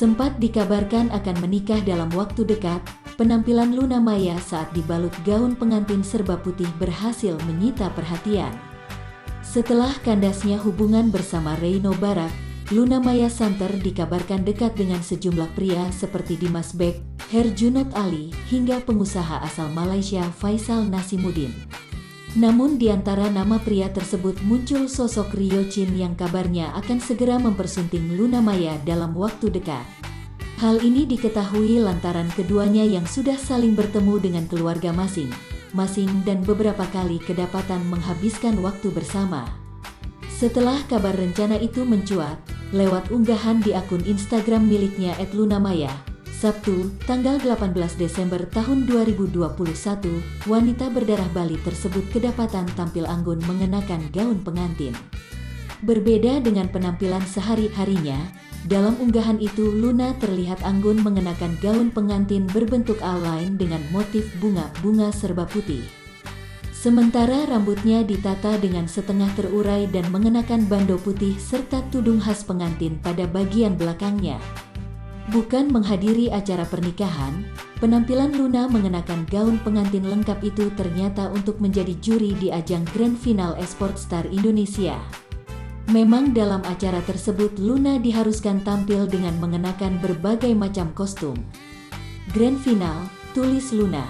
Sempat dikabarkan akan menikah dalam waktu dekat, penampilan Luna Maya saat dibalut gaun pengantin serba putih berhasil menyita perhatian. Setelah kandasnya hubungan bersama Reino Barak, Luna Maya santer dikabarkan dekat dengan sejumlah pria seperti Dimas Beck, Herjunot Ali, hingga pengusaha asal Malaysia Faisal Nasimuddin. Namun di antara nama pria tersebut muncul sosok Rio Chin yang kabarnya akan segera mempersunting Luna Maya dalam waktu dekat. Hal ini diketahui lantaran keduanya yang sudah saling bertemu dengan keluarga masing-masing dan beberapa kali kedapatan menghabiskan waktu bersama. Setelah kabar rencana itu mencuat, lewat unggahan di akun Instagram miliknya @lunamaya, Sabtu, tanggal 18 Desember tahun 2021, wanita berdarah Bali tersebut kedapatan tampil anggun mengenakan gaun pengantin. Berbeda dengan penampilan sehari-harinya, dalam unggahan itu Luna terlihat anggun mengenakan gaun pengantin berbentuk outline dengan motif bunga-bunga serba putih. Sementara rambutnya ditata dengan setengah terurai dan mengenakan bando putih serta tudung khas pengantin pada bagian belakangnya. Bukan menghadiri acara pernikahan, penampilan Luna mengenakan gaun pengantin lengkap itu ternyata untuk menjadi juri di ajang Grand Final Esport Star Indonesia. Memang dalam acara tersebut Luna diharuskan tampil dengan mengenakan berbagai macam kostum. Grand Final, tulis Luna.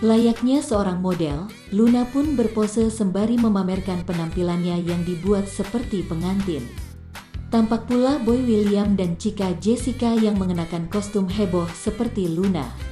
Layaknya seorang model, Luna pun berpose sembari memamerkan penampilannya yang dibuat seperti pengantin. Tampak pula Boy William dan Chika Jessica yang mengenakan kostum heboh seperti Luna.